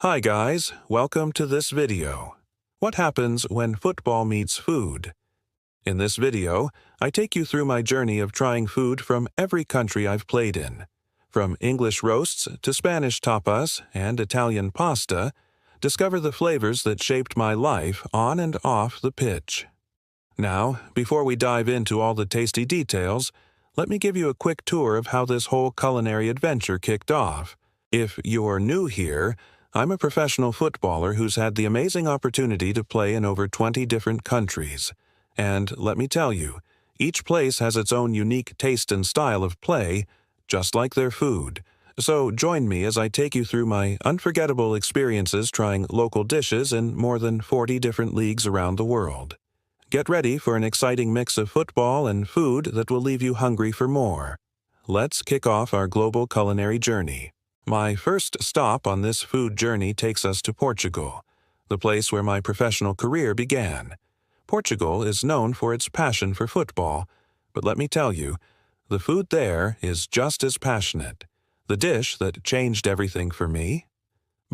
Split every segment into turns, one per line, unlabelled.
Hi guys, welcome to this video. What happens when football meets food? In this video, I take you through my journey of trying food from every country I've played in. From English roasts to Spanish tapas and Italian pasta, discover the flavors that shaped my life on and off the pitch. Now, before we dive into all the tasty details, let me give you a quick tour of how this whole culinary adventure kicked off. If you're new here, I'm a professional footballer who's had the amazing opportunity to play in over 20 different countries. And let me tell you, each place has its own unique taste and style of play, just like their food. So join me as I take you through my unforgettable experiences trying local dishes in more than 40 different leagues around the world. Get ready for an exciting mix of football and food that will leave you hungry for more. Let's kick off our global culinary journey. My first stop on this food journey takes us to Portugal, the place where my professional career began. Portugal is known for its passion for football, but let me tell you, the food there is just as passionate. The dish that changed everything for me?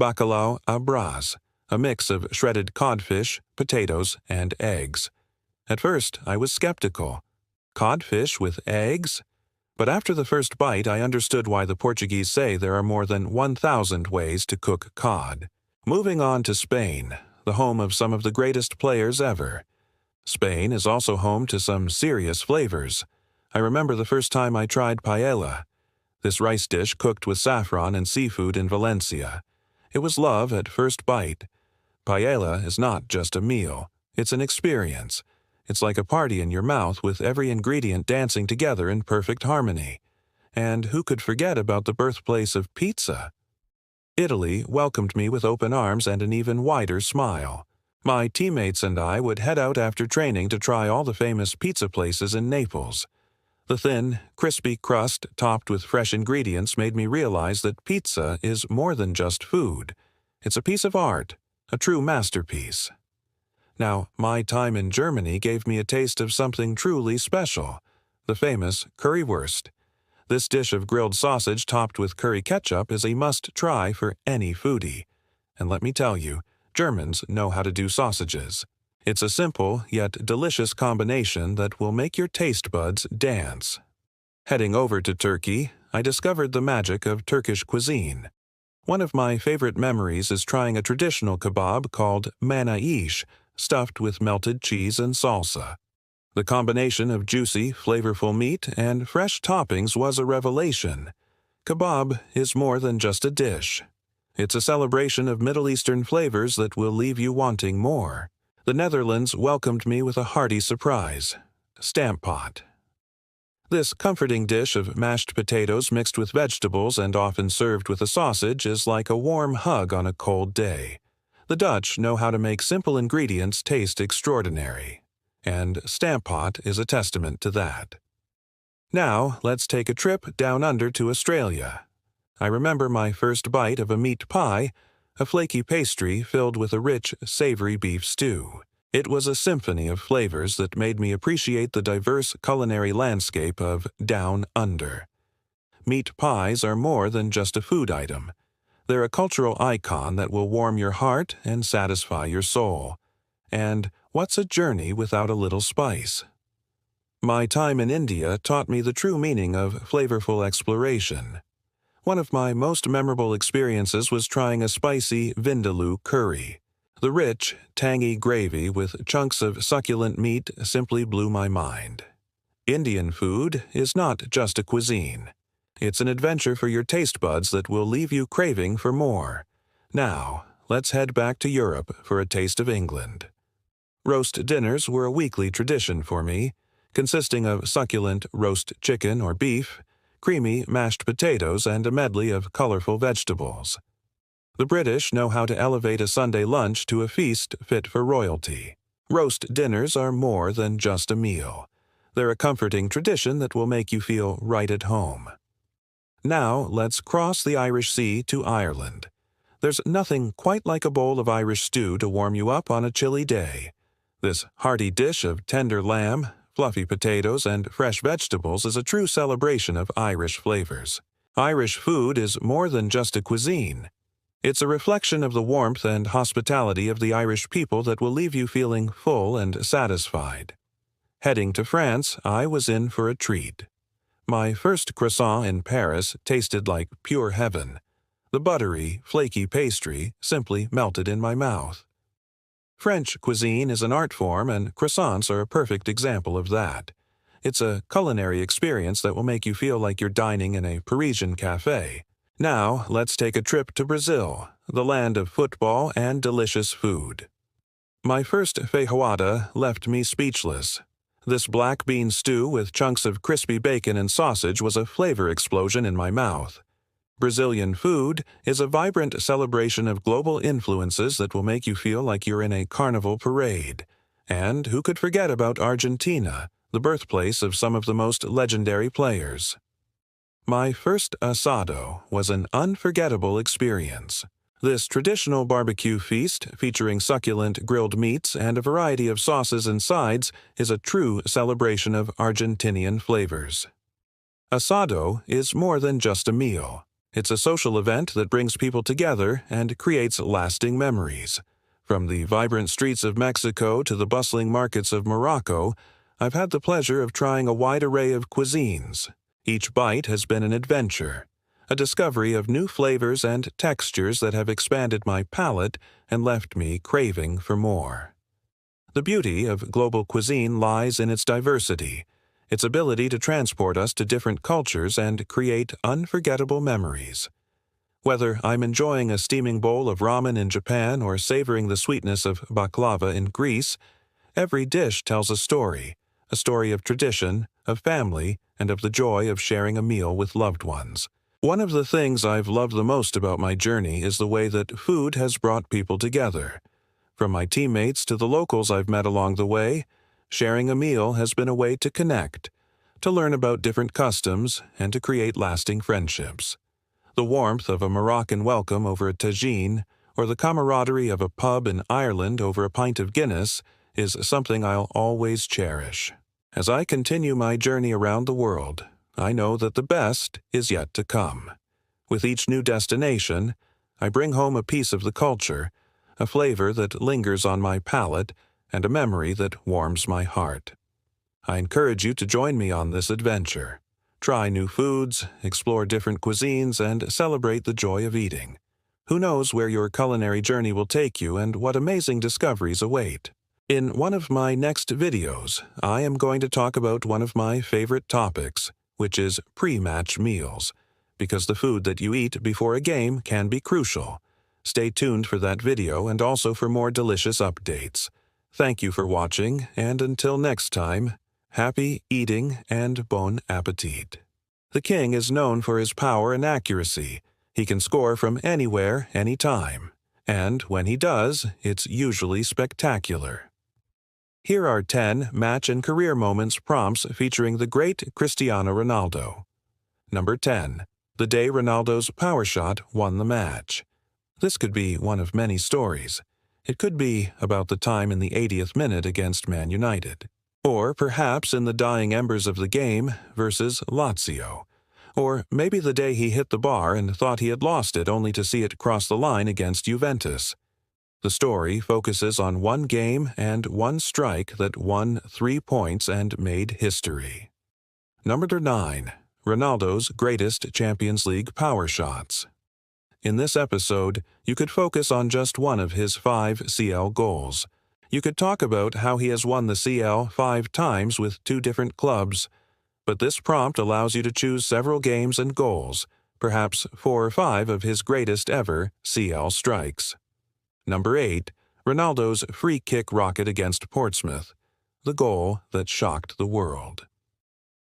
Bacalhau à Brás, a mix of shredded codfish, potatoes, and eggs. At first, I was skeptical. Codfish with eggs? But after the first bite, I understood why the Portuguese say there are more than 1,000 ways to cook cod. Moving on to Spain, the home of some of the greatest players ever. Spain is also home to some serious flavors. I remember the first time I tried paella, this rice dish cooked with saffron and seafood in Valencia. It was love at first bite. Paella is not just a meal, it's an experience. It's like a party in your mouth with every ingredient dancing together in perfect harmony. And who could forget about the birthplace of pizza? Italy welcomed me with open arms and an even wider smile. My teammates and I would head out after training to try all the famous pizza places in Naples. The thin, crispy crust topped with fresh ingredients made me realize that pizza is more than just food. It's a piece of art, a true masterpiece. Now, my time in Germany gave me a taste of something truly special, the famous currywurst. This dish of grilled sausage topped with curry ketchup is a must-try for any foodie. And let me tell you, Germans know how to do sausages. It's a simple yet delicious combination that will make your taste buds dance. Heading over to Turkey, I discovered the magic of Turkish cuisine. One of my favorite memories is trying a traditional kebab called manaish, stuffed with melted cheese and salsa. The combination of juicy, flavorful meat and fresh toppings was a revelation. Kebab is more than just a dish. It's a celebration of Middle Eastern flavors that will leave you wanting more. The Netherlands welcomed me with a hearty surprise: stamppot. This comforting dish of mashed potatoes mixed with vegetables and often served with a sausage is like a warm hug on a cold day. The Dutch know how to make simple ingredients taste extraordinary, and stamppot is a testament to that. Now, let's take a trip down under to Australia. I remember my first bite of a meat pie, a flaky pastry filled with a rich, savory beef stew. It was a symphony of flavors that made me appreciate the diverse culinary landscape of Down Under. Meat pies are more than just a food item. They're a cultural icon that will warm your heart and satisfy your soul. And what's a journey without a little spice? My time in India taught me the true meaning of flavorful exploration. One of my most memorable experiences was trying a spicy vindaloo curry. The rich, tangy gravy with chunks of succulent meat simply blew my mind. Indian food is not just a cuisine. It's an adventure for your taste buds that will leave you craving for more. Now, let's head back to Europe for a taste of England. Roast dinners were a weekly tradition for me, consisting of succulent roast chicken or beef, creamy mashed potatoes, and a medley of colorful vegetables. The British know how to elevate a Sunday lunch to a feast fit for royalty. Roast dinners are more than just a meal. They're a comforting tradition that will make you feel right at home. Now, let's cross the Irish Sea to Ireland. There's nothing quite like a bowl of Irish stew to warm you up on a chilly day. This hearty dish of tender lamb, fluffy potatoes, and fresh vegetables is a true celebration of Irish flavors. Irish food is more than just a cuisine. It's a reflection of the warmth and hospitality of the Irish people that will leave you feeling full and satisfied. Heading to France, I was in for a treat. My first croissant in Paris tasted like pure heaven. The buttery, flaky pastry simply melted in my mouth. French cuisine is an art form, and croissants are a perfect example of that. It's a culinary experience that will make you feel like you're dining in a Parisian cafe. Now, let's take a trip to Brazil, the land of football and delicious food. My first feijoada left me speechless. This black bean stew with chunks of crispy bacon and sausage was a flavor explosion in my mouth. Brazilian food is a vibrant celebration of global influences that will make you feel like you're in a carnival parade. And who could forget about Argentina, the birthplace of some of the most legendary players? My first asado was an unforgettable experience. This traditional barbecue feast, featuring succulent grilled meats and a variety of sauces and sides, is a true celebration of Argentinian flavors. Asado is more than just a meal. It's a social event that brings people together and creates lasting memories. From the vibrant streets of Mexico to the bustling markets of Morocco, I've had the pleasure of trying a wide array of cuisines. Each bite has been an adventure, a discovery of new flavors and textures that have expanded my palate and left me craving for more. The beauty of global cuisine lies in its diversity, its ability to transport us to different cultures and create unforgettable memories. Whether I'm enjoying a steaming bowl of ramen in Japan or savoring the sweetness of baklava in Greece, every dish tells a story of tradition, of family, and of the joy of sharing a meal with loved ones. One of the things I've loved the most about my journey is the way that food has brought people together. From my teammates to the locals I've met along the way, sharing a meal has been a way to connect, to learn about different customs, and to create lasting friendships. The warmth of a Moroccan welcome over a tagine, or the camaraderie of a pub in Ireland over a pint of Guinness, is something I'll always cherish. As I continue my journey around the world, I know that the best is yet to come. With each new destination, I bring home a piece of the culture, a flavor that lingers on my palate, and a memory that warms my heart. I encourage you to join me on this adventure. Try new foods, explore different cuisines, and celebrate the joy of eating. Who knows where your culinary journey will take you and what amazing discoveries await? In one of my next videos, I am going to talk about one of my favorite topics, which is pre-match meals, because the food that you eat before a game can be crucial. Stay tuned for that video and also for more delicious updates. Thank you for watching, and until next time, happy eating and bon appetit. The king is known for his power and accuracy. He can score from anywhere, anytime. And when he does, it's usually spectacular. Here are 10 match and career moments prompts featuring the great Cristiano Ronaldo. Number 10. The day Ronaldo's power shot won the match. This could be one of many stories. It could be about the time in the 80th minute against Man United. Or perhaps in the dying embers of the game versus Lazio. Or maybe the day he hit the bar and thought he had lost it only to see it cross the line against Juventus. The story focuses on one game and one strike that won 3 points and made history. Number 9. Ronaldo's greatest Champions League power shots. In this episode, you could focus on just one of his 5 CL goals. You could talk about how he has won the CL 5 times with 2 different clubs. But this prompt allows you to choose several games and goals, perhaps 4 or 5 of his greatest ever CL strikes. Number 8. Ronaldo's free kick rocket against Portsmouth, the goal that shocked the world.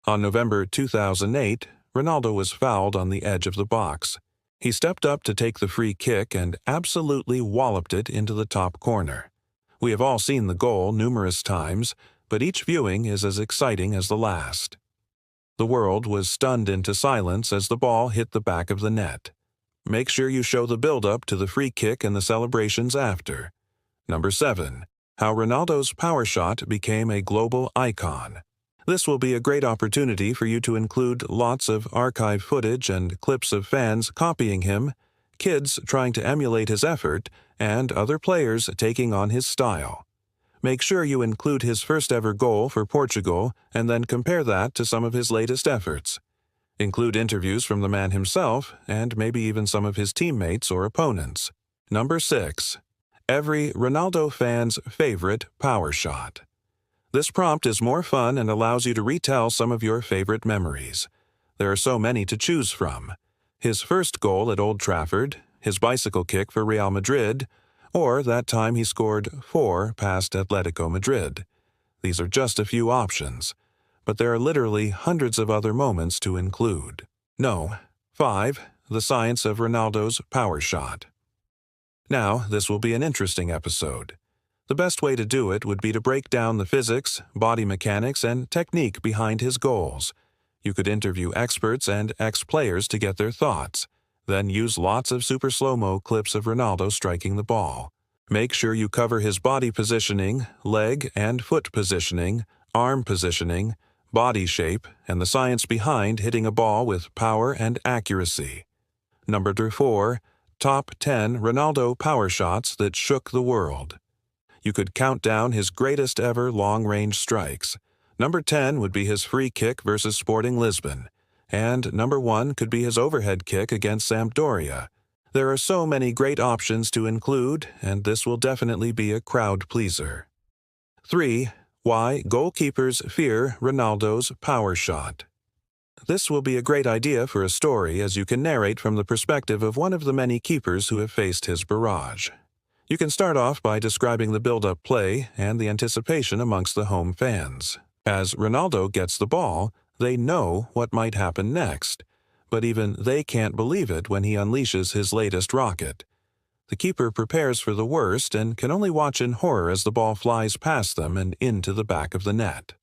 On November 2008, Ronaldo was fouled on the edge of the box. He stepped up to take the free kick and absolutely walloped it into the top corner. We have all seen the goal numerous times, but each viewing is as exciting as the last. The world was stunned into silence as the ball hit the back of the net. Make sure you show the build-up to the free kick and the celebrations after. Number 7. How Ronaldo's power shot became a global icon. This will be a great opportunity for you to include lots of archive footage and clips of fans copying him, kids trying to emulate his effort, and other players taking on his style. Make sure you include his first ever goal for Portugal and then compare that to some of his latest efforts. Include interviews from the man himself and maybe even some of his teammates or opponents. Number 6. Every Ronaldo fan's favorite power shot. This prompt is more fun and allows you to retell some of your favorite memories. There are so many to choose from. His first goal at Old Trafford, his bicycle kick for Real Madrid, or that time he scored 4 past Atletico Madrid. These are just a few options, but there are literally hundreds of other moments to include. No. 5. The science of Ronaldo's power shot. Now, this will be an interesting episode. The best way to do it would be to break down the physics, body mechanics, and technique behind his goals. You could interview experts and ex-players to get their thoughts, then use lots of super slow-mo clips of Ronaldo striking the ball. Make sure you cover his body positioning, leg and foot positioning, arm positioning, body shape, and the science behind hitting a ball with power and accuracy. Number 4. Top 10 Ronaldo power shots that shook the world. You could count down his greatest ever long-range strikes. Number 10 would be his free kick versus Sporting Lisbon, and number 1 could be his overhead kick against Sampdoria. There are so many great options to include, and this will definitely be a crowd pleaser. 3. Why goalkeepers fear Ronaldo's power shot. This will be a great idea for a story, as you can narrate from the perspective of one of the many keepers who have faced his barrage. You can start off by describing the build-up play and the anticipation amongst the home fans. As Ronaldo gets the ball, they know what might happen next, but even they can't believe it when he unleashes his latest rocket. The keeper prepares for the worst and can only watch in horror as the ball flies past them and into the back of the net.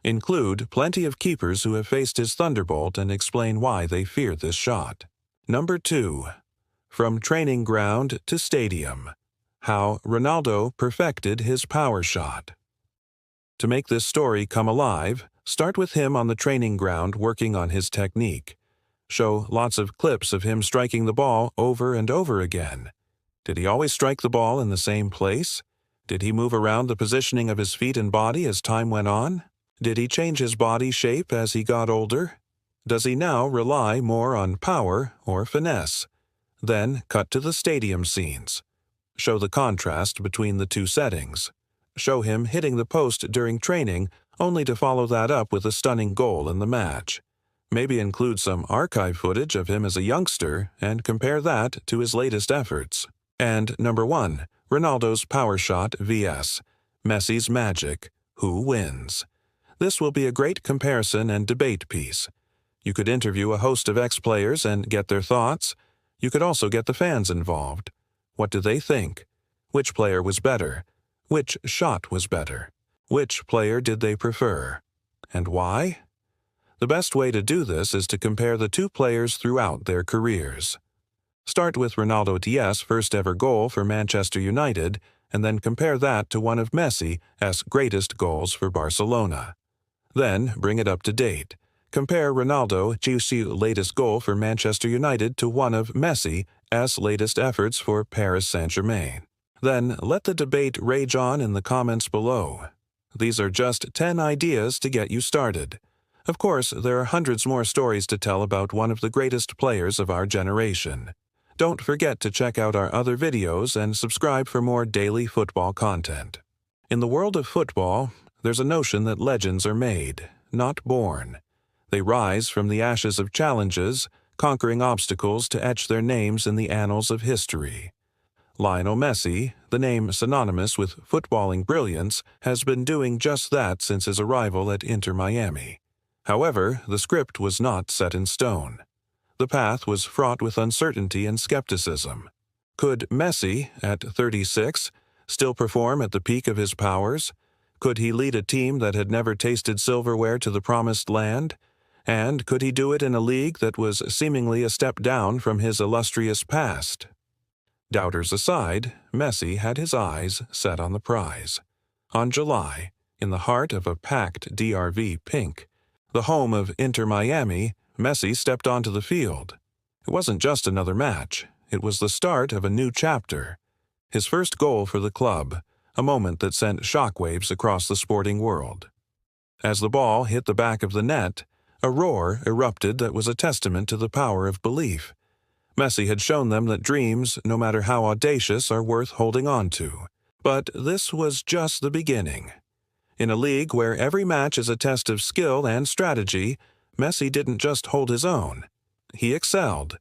Include plenty of keepers who have faced his thunderbolt and explain why they fear this shot. Number 2. From training ground to stadium. How Ronaldo perfected his power shot. To make this story come alive, start with him on the training ground working on his technique. Show lots of clips of him striking the ball over and over again. Did he always strike the ball in the same place? Did he move around the positioning of his feet and body as time went on? Did he change his body shape as he got older? Does he now rely more on power or finesse? Then cut to the stadium scenes. Show the contrast between the two settings. Show him hitting the post during training, only to follow that up with a stunning goal in the match. Maybe include some archive footage of him as a youngster and compare that to his latest efforts. And number 1, Ronaldo's power shot vs. Messi's magic. Who wins? This will be a great comparison and debate piece. You could interview a host of ex-players and get their thoughts. You could also get the fans involved. What do they think? Which player was better? Which shot was better? Which player did they prefer? And why? The best way to do this is to compare the two players throughout their careers. Start with Ronaldo Diaz's first ever goal for Manchester United, and then compare that to one of Messi's greatest goals for Barcelona. Then bring it up to date. Compare Ronaldo's latest goal for Manchester United to one of Messi's latest efforts for Paris Saint-Germain. Then let the debate rage on in the comments below. These are just 10 ideas to get you started. Of course, there are hundreds more stories to tell about one of the greatest players of our generation. Don't forget to check out our other videos and subscribe for more daily football content. In the world of football, there's a notion that legends are made, not born. They rise from the ashes of challenges, conquering obstacles to etch their names in the annals of history. Lionel Messi, the name synonymous with footballing brilliance, has been doing just that since his arrival at Inter Miami. However, the script was not set in stone. The path was fraught with uncertainty and skepticism. Could Messi, at 36, still perform at the peak of his powers? Could he lead a team that had never tasted silverware to the promised land? And could he do it in a league that was seemingly a step down from his illustrious past? Doubters aside, Messi had his eyes set on the prize. On July, in the heart of a packed DRV Pink, the home of Inter Miami, Messi stepped onto the field. It wasn't just another match. It was the start of a new chapter. His first goal for the club, a moment that sent shockwaves across the sporting world. As the ball hit the back of the net, a roar erupted that was a testament to the power of belief. Messi had shown them that dreams, no matter how audacious, are worth holding on to. But this was just the beginning. In a league where every match is a test of skill and strategy, Messi didn't just hold his own. He excelled.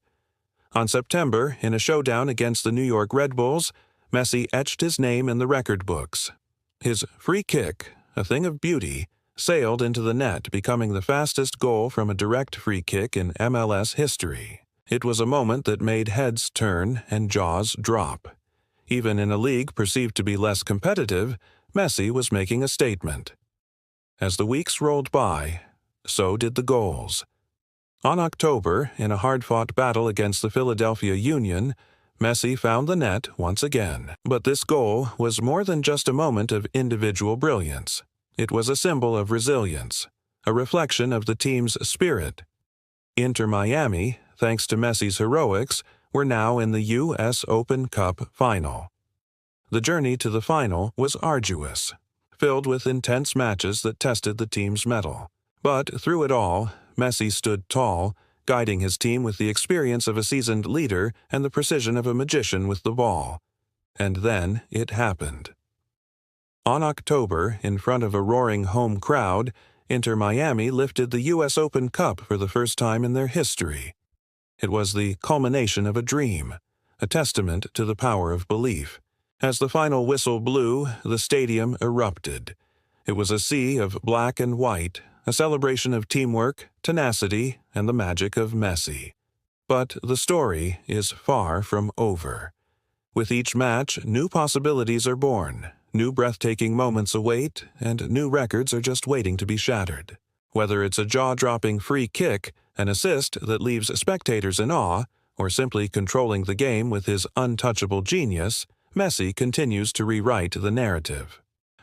On September, in a showdown against the New York Red Bulls, Messi etched his name in the record books. His free kick, a thing of beauty, sailed into the net, becoming the fastest goal from a direct free kick in MLS history. It was a moment that made heads turn and jaws drop. Even in a league perceived to be less competitive, Messi was making a statement. As the weeks rolled by, so did the goals. On October, in a hard-fought battle against the Philadelphia Union, Messi found the net once again. But this goal was more than just a moment of individual brilliance. It was a symbol of resilience, a reflection of the team's spirit. Inter Miami, thanks to Messi's heroics, were now in the U.S. Open Cup final. The journey to the final was arduous, filled with intense matches that tested the team's mettle. But through it all, Messi stood tall, guiding his team with the experience of a seasoned leader and the precision of a magician with the ball. And then it happened. On October, in front of a roaring home crowd, Inter Miami lifted the U.S. Open Cup for the first time in their history. It was the culmination of a dream, a testament to the power of belief. As the final whistle blew, the stadium erupted. It was a sea of black and white, a celebration of teamwork, tenacity, and the magic of Messi. But the story is far from over. With each match, new possibilities are born, new breathtaking moments await, and new records are just waiting to be shattered. Whether it's a jaw-dropping free kick, an assist that leaves spectators in awe, or simply controlling the game with his untouchable genius, Messi continues to rewrite the narrative.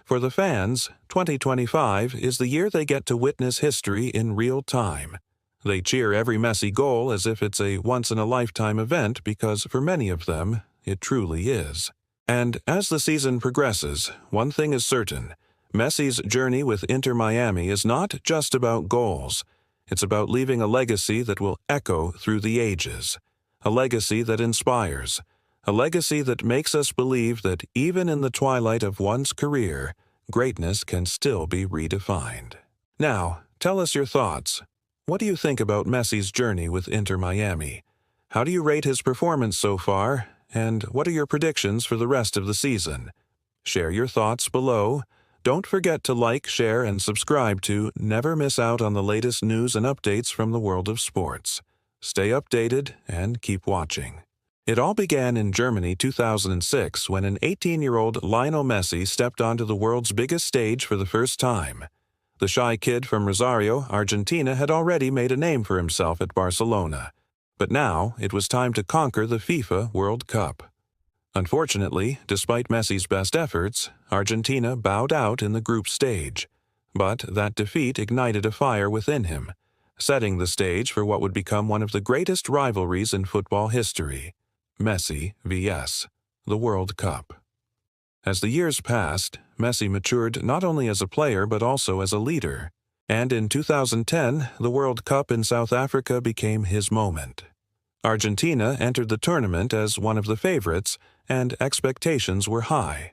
For the fans, 2025 is the year they get to witness history in real time. They cheer every Messi goal as if it's a once-in-a-lifetime event because for many of them, it truly is. And as the season progresses, one thing is certain. Messi's journey with Inter Miami is not just about goals. It's about leaving a legacy that will echo through the ages. A legacy that inspires. A legacy that makes us believe that even in the twilight of one's career, greatness can still be redefined. Now, tell us your thoughts. What do you think about Messi's journey with Inter Miami? How do you rate his performance so far? And what are your predictions for the rest of the season? Share your thoughts below. Don't forget to like, share, and subscribe to never miss out on the latest news and updates from the world of sports. Stay updated and keep watching. It all began in Germany 2006 when an 18-year-old Lionel Messi stepped onto the world's biggest stage for the first time. The shy kid from Rosario, Argentina, had already made a name for himself at Barcelona. But now it was time to conquer the FIFA World Cup. Unfortunately, despite Messi's best efforts, Argentina bowed out in the group stage. But that defeat ignited a fire within him, setting the stage for what would become one of the greatest rivalries in football history. Messi vs. the World Cup. As the years passed, Messi matured not only as a player but also as a leader. And in 2010, the World Cup in South Africa became his moment. Argentina entered the tournament as one of the favorites, and expectations were high.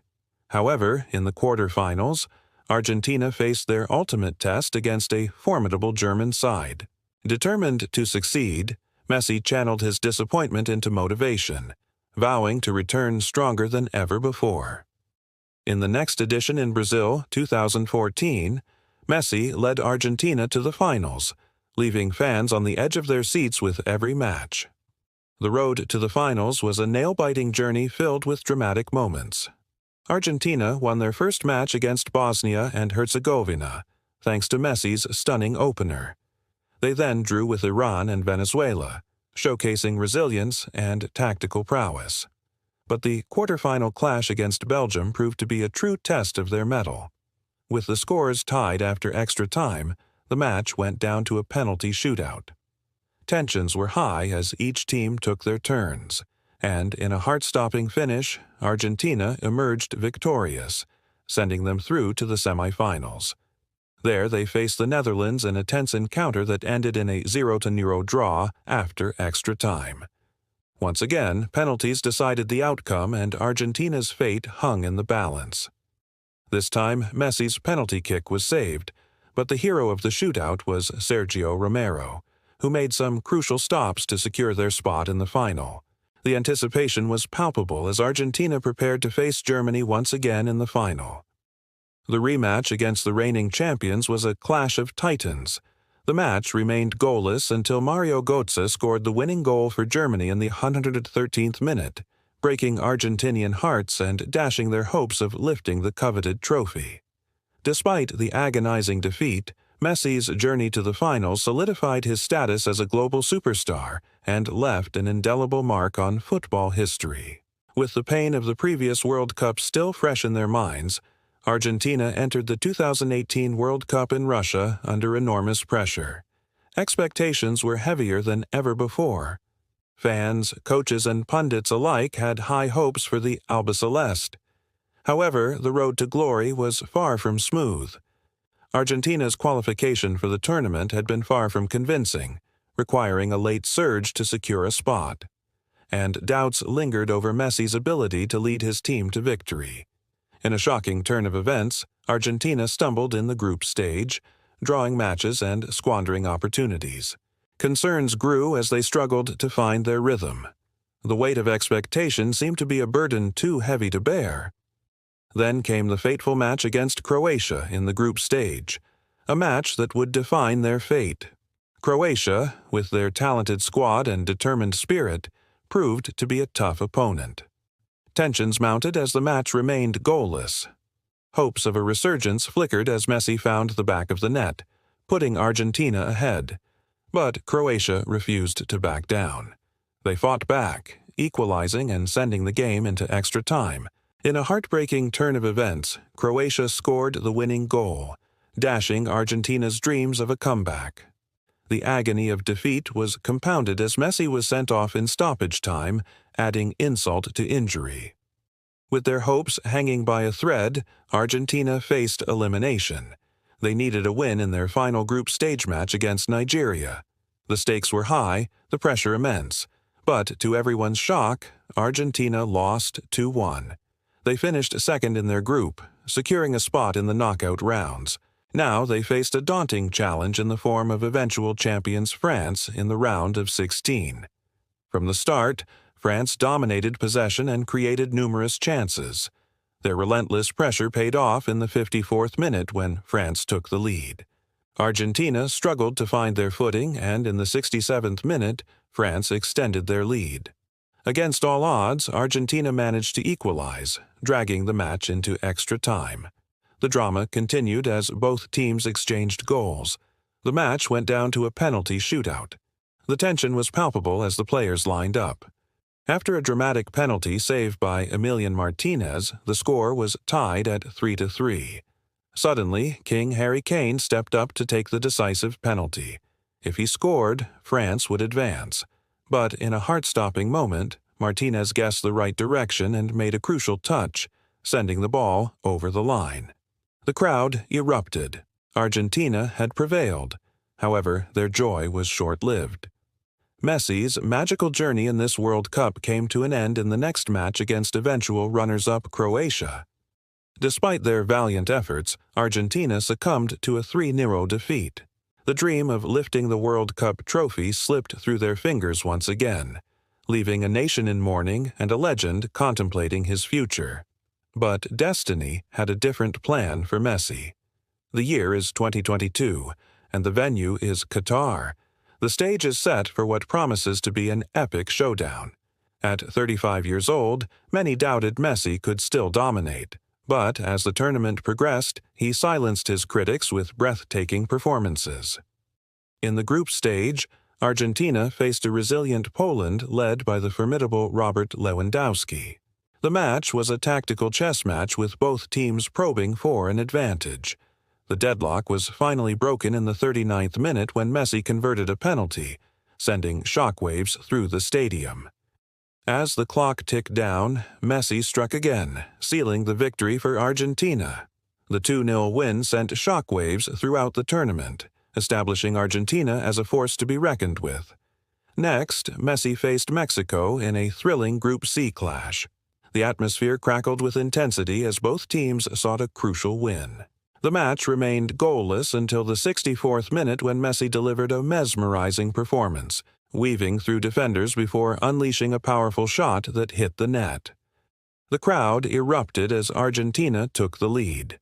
However, in the quarterfinals, Argentina faced their ultimate test against a formidable German side. Determined to succeed, Messi channeled his disappointment into motivation, vowing to return stronger than ever before. In the next edition in Brazil, 2014, Messi led Argentina to the finals, leaving fans on the edge of their seats with every match. The road to the finals was a nail-biting journey filled with dramatic moments. Argentina won their first match against Bosnia and Herzegovina, thanks to Messi's stunning opener. They then drew with Iran and Venezuela, showcasing resilience and tactical prowess. But the quarterfinal clash against Belgium proved to be a true test of their mettle. With the scores tied after extra time, the match went down to a penalty shootout. Tensions were high as each team took their turns, and in a heart-stopping finish, Argentina emerged victorious, sending them through to the semifinals. There they faced the Netherlands in a tense encounter that ended in a 0-0 draw after extra time. Once again, penalties decided the outcome and Argentina's fate hung in the balance. This time, Messi's penalty kick was saved, but the hero of the shootout was Sergio Romero, who made some crucial stops to secure their spot in the final. The anticipation was palpable as Argentina prepared to face Germany once again in the final. The rematch against the reigning champions was a clash of titans. The match remained goalless until Mario Götze scored the winning goal for Germany in the 113th minute, breaking Argentinian hearts and dashing their hopes of lifting the coveted trophy. Despite the agonizing defeat, Messi's journey to the final solidified his status as a global superstar and left an indelible mark on football history. With the pain of the previous World Cup still fresh in their minds, Argentina entered the 2018 World Cup in Russia under enormous pressure. Expectations were heavier than ever before. Fans, coaches, and pundits alike had high hopes for the Albiceleste. However, the road to glory was far from smooth. Argentina's qualification for the tournament had been far from convincing, requiring a late surge to secure a spot. And doubts lingered over Messi's ability to lead his team to victory. In a shocking turn of events, Argentina stumbled in the group stage, drawing matches and squandering opportunities. Concerns grew as they struggled to find their rhythm. The weight of expectation seemed to be a burden too heavy to bear. Then came the fateful match against Croatia in the group stage, a match that would define their fate. Croatia, with their talented squad and determined spirit, proved to be a tough opponent. Tensions mounted as the match remained goalless. Hopes of a resurgence flickered as Messi found the back of the net, putting Argentina ahead. But Croatia refused to back down. They fought back, equalizing and sending the game into extra time. In a heartbreaking turn of events, Croatia scored the winning goal, dashing Argentina's dreams of a comeback. The agony of defeat was compounded as Messi was sent off in stoppage time, adding insult to injury. With their hopes hanging by a thread, Argentina faced elimination. They needed a win in their final group stage match against Nigeria. The stakes were high, the pressure immense. But to everyone's shock, Argentina lost 2-1. They finished second in their group, securing a spot in the knockout rounds. Now they faced a daunting challenge in the form of eventual champions France in the round of 16. From the start, France dominated possession and created numerous chances. Their relentless pressure paid off in the 54th minute when France took the lead. Argentina struggled to find their footing, and in the 67th minute, France extended their lead. Against all odds, Argentina managed to equalize, dragging the match into extra time. The drama continued as both teams exchanged goals. The match went down to a penalty shootout. The tension was palpable as the players lined up. After a dramatic penalty saved by Emilian Martinez, the score was tied at 3-3. Suddenly, King Harry Kane stepped up to take the decisive penalty. If he scored, France would advance. But in a heart-stopping moment, Martinez guessed the right direction and made a crucial touch, sending the ball over the line. The crowd erupted. Argentina had prevailed. However, their joy was short-lived. Messi's magical journey in this World Cup came to an end in the next match against eventual runners-up Croatia. Despite their valiant efforts, Argentina succumbed to a 3-0 defeat. The dream of lifting the World Cup trophy slipped through their fingers once again, leaving a nation in mourning and a legend contemplating his future. But destiny had a different plan for Messi. The year is 2022, and the venue is Qatar. The stage is set for what promises to be an epic showdown. At 35 years old, many doubted Messi could still dominate. But as the tournament progressed, he silenced his critics with breathtaking performances. In the group stage, Argentina faced a resilient Poland led by the formidable Robert Lewandowski. The match was a tactical chess match with both teams probing for an advantage. The deadlock was finally broken in the 39th minute when Messi converted a penalty, sending shockwaves through the stadium. As the clock ticked down, Messi struck again, sealing the victory for Argentina. The 2-0 win sent shockwaves throughout the tournament, establishing Argentina as a force to be reckoned with. Next, Messi faced Mexico in a thrilling Group C clash. The atmosphere crackled with intensity as both teams sought a crucial win. The match remained goalless until the 64th minute when Messi delivered a mesmerizing performance, weaving through defenders before unleashing a powerful shot that hit the net. The crowd erupted as Argentina took the lead.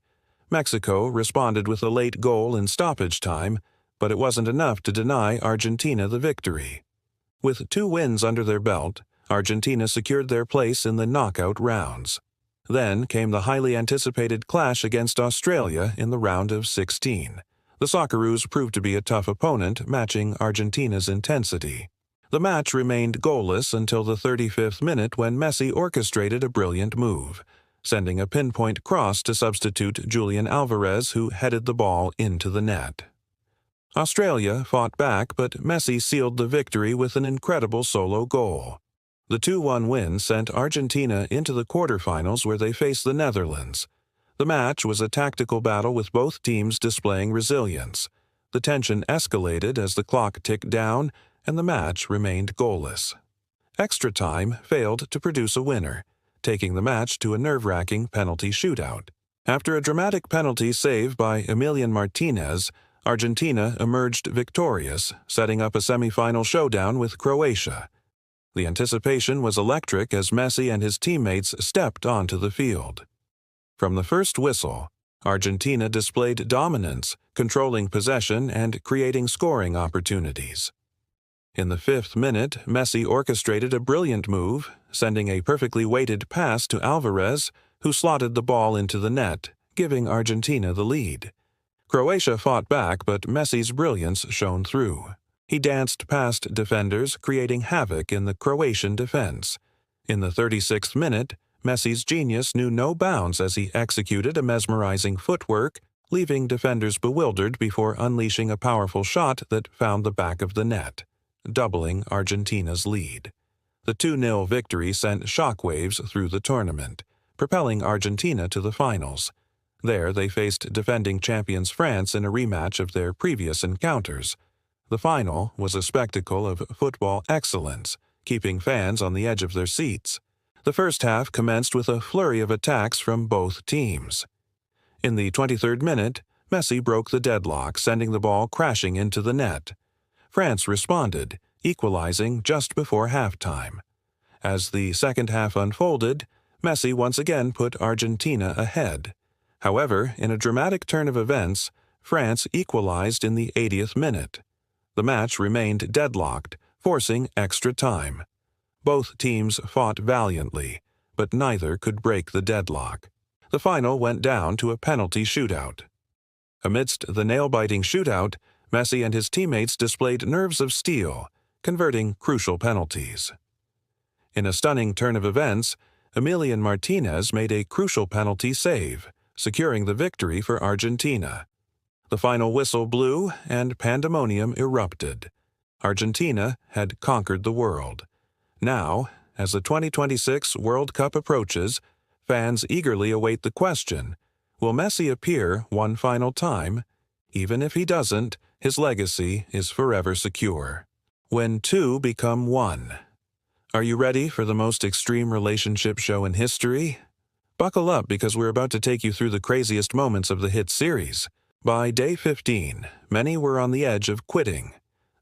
Mexico responded with a late goal in stoppage time, but it wasn't enough to deny Argentina the victory. With 2 wins under their belt, Argentina secured their place in the knockout rounds. Then came the highly anticipated clash against Australia in the round of 16. The Socceroos proved to be a tough opponent, matching Argentina's intensity. The match remained goalless until the 35th minute when Messi orchestrated a brilliant move, sending a pinpoint cross to substitute Julian Alvarez, who headed the ball into the net. Australia fought back, but Messi sealed the victory with an incredible solo goal. The 2-1 win sent Argentina into the quarterfinals where they faced the Netherlands. The match was a tactical battle with both teams displaying resilience. The tension escalated as the clock ticked down and the match remained goalless. Extra time failed to produce a winner, taking the match to a nerve-wracking penalty shootout. After a dramatic penalty save by Emilian Martinez, Argentina emerged victorious, setting up a semifinal showdown with Croatia. The anticipation was electric as Messi and his teammates stepped onto the field. From the first whistle, Argentina displayed dominance, controlling possession and creating scoring opportunities. In the 5th minute, Messi orchestrated a brilliant move, sending a perfectly weighted pass to Alvarez, who slotted the ball into the net, giving Argentina the lead. Croatia fought back, but Messi's brilliance shone through. He danced past defenders, creating havoc in the Croatian defense. In the 36th minute, Messi's genius knew no bounds as he executed a mesmerizing footwork, leaving defenders bewildered before unleashing a powerful shot that found the back of the net, doubling Argentina's lead. The 2-0 victory sent shockwaves through the tournament, propelling Argentina to the finals. There they faced defending champions France in a rematch of their previous encounters. The final was a spectacle of football excellence, keeping fans on the edge of their seats. The first half commenced with a flurry of attacks from both teams. In the 23rd minute, Messi broke the deadlock, sending the ball crashing into the net. France responded, equalizing just before halftime. As the second half unfolded, Messi once again put Argentina ahead. However, in a dramatic turn of events, France equalized in the 80th minute. The match remained deadlocked, forcing extra time. Both teams fought valiantly, but neither could break the deadlock. The final went down to a penalty shootout. Amidst the nail-biting shootout, Messi and his teammates displayed nerves of steel, converting crucial penalties. In a stunning turn of events, Emilian Martinez made a crucial penalty save, securing the victory for Argentina. The final whistle blew and pandemonium erupted. Argentina had conquered the world. Now, as the 2026 World Cup approaches, fans eagerly await the question, will Messi appear one final time? Even if he doesn't, his legacy is forever secure. When two become one. Are you ready for the most extreme relationship show in history? Buckle up because we're about to take you through the craziest moments of the hit series. By day 15, many were on the edge of quitting.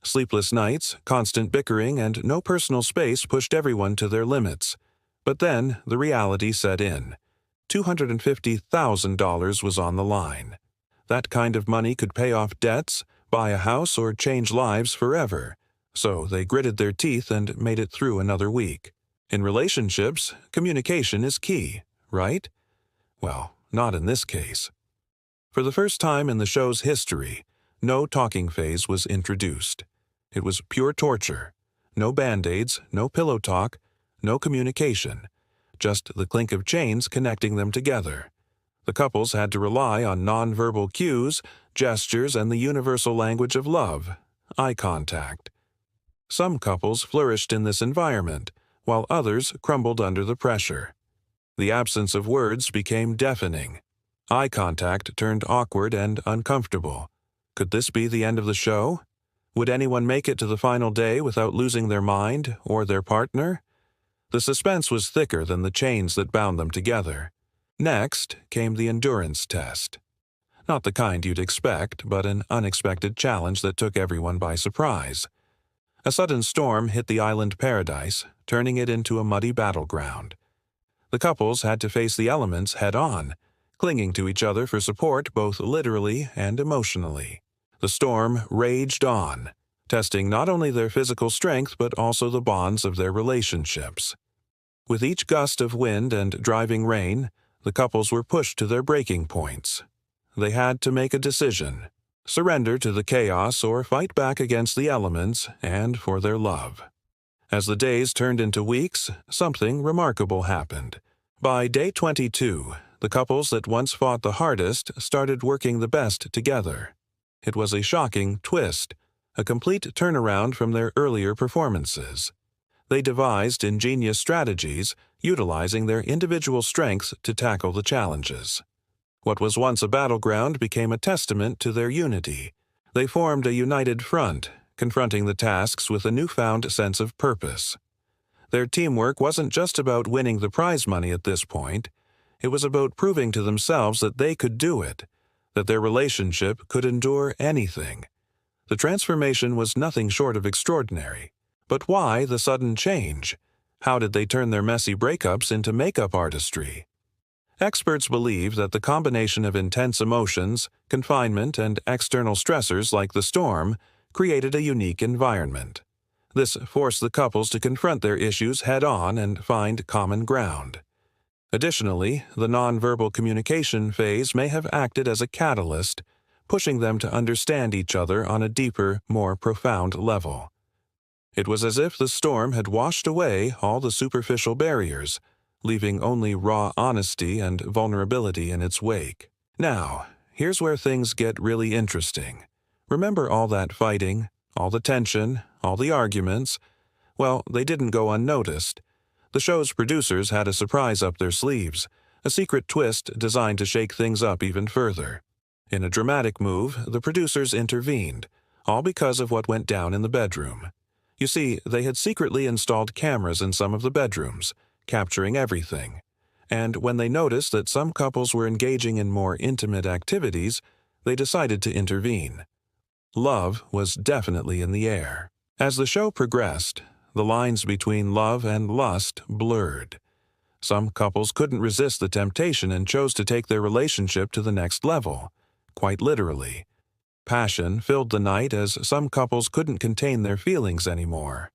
Sleepless nights, constant bickering, and no personal space pushed everyone to their limits. But then the reality set in. $250,000 was on the line. That kind of money could pay off debts, buy a house, or change lives forever. So they gritted their teeth and made it through another week. In relationships, communication is key, right? Well, not in this case. For the first time in the show's history, no talking phase was introduced. It was pure torture. No band-aids, no pillow talk, no communication. Just the clink of chains connecting them together. The couples had to rely on nonverbal cues, gestures, and the universal language of love, eye contact. Some couples flourished in this environment, while others crumbled under the pressure. The absence of words became deafening. Eye contact turned awkward and uncomfortable. Could this be the end of the show? Would anyone make it to the final day without losing their mind or their partner? The suspense was thicker than the chains that bound them together. Next came the endurance test. Not the kind you'd expect, but an unexpected challenge that took everyone by surprise. A sudden storm hit the island paradise, turning it into a muddy battleground. The couples had to face the elements head-on, clinging to each other for support both literally and emotionally. The storm raged on, testing not only their physical strength but also the bonds of their relationships. With each gust of wind and driving rain, the couples were pushed to their breaking points. They had to make a decision: surrender to the chaos or fight back against the elements and for their love. As the days turned into weeks, something remarkable happened. By day 22, the couples that once fought the hardest started working the best together. It was a shocking twist, a complete turnaround from their earlier performances. They devised ingenious strategies, utilizing their individual strengths to tackle the challenges. What was once a battleground became a testament to their unity. They formed a united front, confronting the tasks with a newfound sense of purpose. Their teamwork wasn't just about winning the prize money at this point. It was about proving to themselves that they could do it, that their relationship could endure anything. The transformation was nothing short of extraordinary. But why the sudden change? How did they turn their messy breakups into makeup artistry? Experts believe that the combination of intense emotions, confinement, and external stressors like the storm created a unique environment. This forced the couples to confront their issues head-on and find common ground. Additionally, the nonverbal communication phase may have acted as a catalyst, pushing them to understand each other on a deeper, more profound level. It was as if the storm had washed away all the superficial barriers, leaving only raw honesty and vulnerability in its wake. Now, here's where things get really interesting. Remember all that fighting, all the tension, all the arguments? Well, they didn't go unnoticed. The show's producers had a surprise up their sleeves, a secret twist designed to shake things up even further. In a dramatic move, the producers intervened, all because of what went down in the bedroom. You see, they had secretly installed cameras in some of the bedrooms, capturing everything. And when they noticed that some couples were engaging in more intimate activities, they decided to intervene. Love was definitely in the air. As the show progressed, the lines between love and lust blurred. Some couples couldn't resist the temptation and chose to take their relationship to the next level, quite literally. Passion filled the night as some couples couldn't contain their feelings anymore.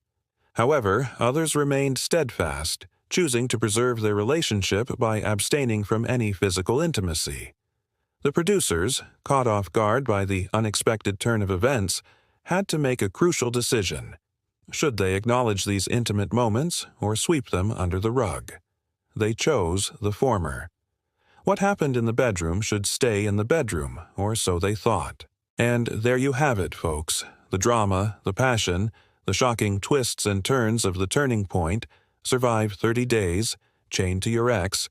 However, others remained steadfast, choosing to preserve their relationship by abstaining from any physical intimacy. The producers, caught off guard by the unexpected turn of events, had to make a crucial decision. Should they acknowledge these intimate moments or sweep them under the rug? They chose the former. What happened in the bedroom should stay in the bedroom, or so they thought. And there you have it, folks. The drama, the passion, the shocking twists and turns of The Turning Point, Survive 30 Days, Chained to Your Ex,